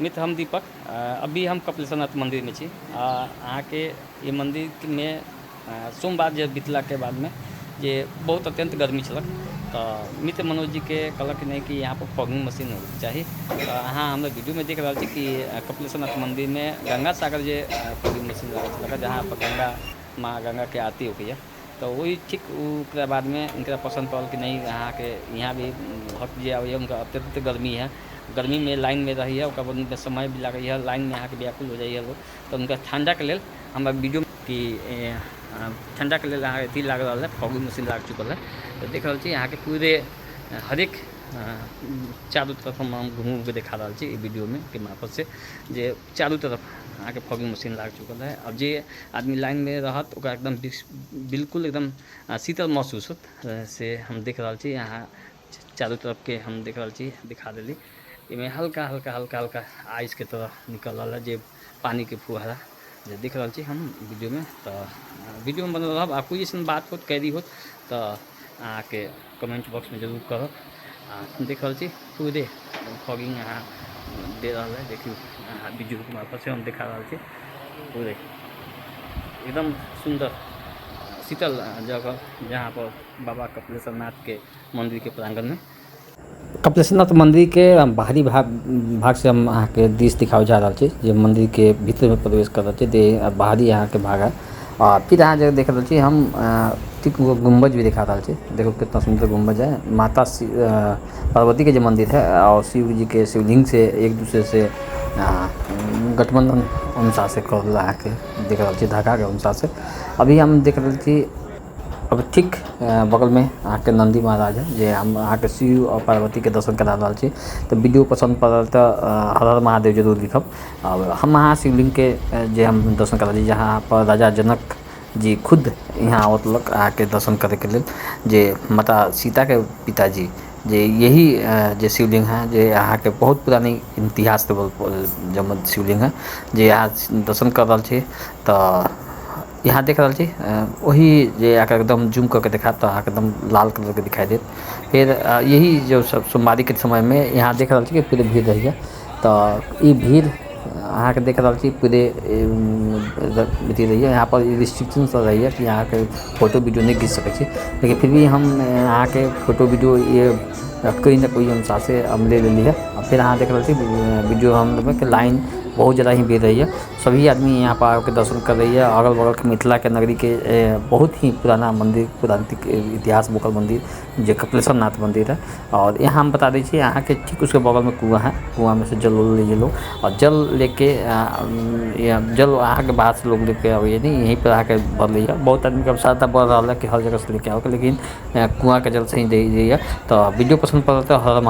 मित्र हम दीपक अभी हम कपिलेश्वरनाथ मंदिर में छी अहाँ के ये मंदिर में सोमवार जे बीतला के बाद में जे बहुत अत्यंत गर्मी छलक तो मित्र मनोज जी के कहलक नहीं कि यहाँ पर फॉगिंग मशीन होके चाहिए तो अहाँ हमरा वीडियो में देख रहा छी कि कपिलेश्वरनाथ मंदिर में गंगा सागर जे फॉगिंग मशीन लागल छलक जहाँ पर गंगा माँ गंगा के आरती होके तो वही ठीक उसके बाद में इनका पसंद पड़ल कि नहीं यहाँ के यहाँ भी भक्त जे आवे उनका अत्यंत गर्मी है, गर्मी में लाइन में रही है उनका समय भी लगे है लाइन में यहाँ के व्याकुल हो जाइए लोग तो उनका ठंडा के लिए हमारा वीडियो कि ठंडा के लिए यहाँ अथी लाग रहा है फॉगिंग मशीन लाग चुकल है तो देख रहा छी यहाँ के पूरे हरेक चारों तरफ हम घूम के दिखा रहा छी वीडियो में के मार्फत से जे चारों तरफ यहाँ के फॉगिंग मशीन लाग चुकल है। अब जे आदमी लाइन में रहत ओकरा एकदम बिल्कुल एकदम शीतल महसूस होत से हम देख रहा छी यहाँ चारों तरफ के हम देख रहा छी दिखा दिली इमें हल्का हल्का हल्का हल्का आइस के तरह निकल रहा है जे पानी के फुहारा जो देख रहा छी हम वीडियो में तो वीडियो में बनल रह कोई ऐसा बात हो कैदी हो तो आके कमेंट बॉक्स में जरूर करब। देख रहा छी पूरे फॉगिंग यहाँ दे रहा है देखिए वीडियो के मार्फत से हम दिखा रहा छी पूरे एकदम सुंदर शीतल जगह जहाँ पर बाबा कपिलेश्वरनाथ के मंदिर के प्रांगण में कपिलेश्वरनाथ मंदिर के बाहरी भाग से हम अहाँ के दृश्य दिखावे जा रहा छे जे मंदिर के भीतर में प्रवेश कर रहा छे बाहरी यहाँ के भाग है और फिर अहाँ जगह देख रहा छे हम ठीक गुम्बज भी दिखा रहा छे देखो कितना सुंदर गुम्बज है माता पार्वती के जो मंदिर है और शिव जी के शिवलिंग से एक दूसरे से गठबंधन अनुसार से कर रहा के देख रहा छे धागा के अनुसार से अभी हम देख रहे थी अब ठीक बगल में आके नंदी महाराज है जे हम आके शिव और पार्वती के दर्शन करा रहा छी तो वीडियो पसंद पड़ल तो हर हर महादेव जरूर लिखब। अब हम यहाँ शिवलिंग के जे हम दर्शन करा छी जहाँ पर राजा जनक जी खुद यहाँ आवतलक आके दर्शन करे के लिए जे माता सीता के पिताजी जे यही जे शिवलिंग है जे यहाँ के बहुत पुरानी इतिहास के जमल शिवलिंग है जे यहाँ दर्शन कर रहा छी तो यहाँ देख रहा छी वही जे आकर एकदम जूम करके दिखा तो एकदम लाल कलर के दिखाई देत फिर यही जो सब सोमवारी के समय में यहाँ देख रहा छी कि पूरे भीड़ रही है तो ये भीड़ अहाँ के देख रहा छी पूरे बीती रही है यहाँ पर रिस्ट्रिक्शन सब रही है कि यहाँ के फोटो वीडियो नहीं खींच सके लेकिन फिर भी हम यहाँ के फोटो वीडियो ये कोई ना कोई अनुसार से हम ले ली है। और फिर यहाँ देख रहा छी वीडियो हम लोग के लाइन बहुत ज़्यादा ही भीड़ रही है सभी आदमी यहाँ पर आकर दर्शन कर रही है अगल बगल के मिथिला के नगरी के बहुत ही पुराना मंदिर पुरानिक इतिहास मुकल मंदिर जो कपिलेश्वरनाथ मंदिर है और यहाँ हम बता दीजिए यहाँ के ठीक उसके बगल में कुआं है कुआं में से जल लीजिए लोग और जल लेके जल यहाँ के बाहर से लोग लेके आइए नहीं यहीं पर आके भर लीजिए बहुत आदमी का श्रद्धा बढ़ रहा है कि हर जगह से लेके आओगे लेकिन कुआं के जल से ही दे दीजिए तो वीडियो पसंद पड़ता है हर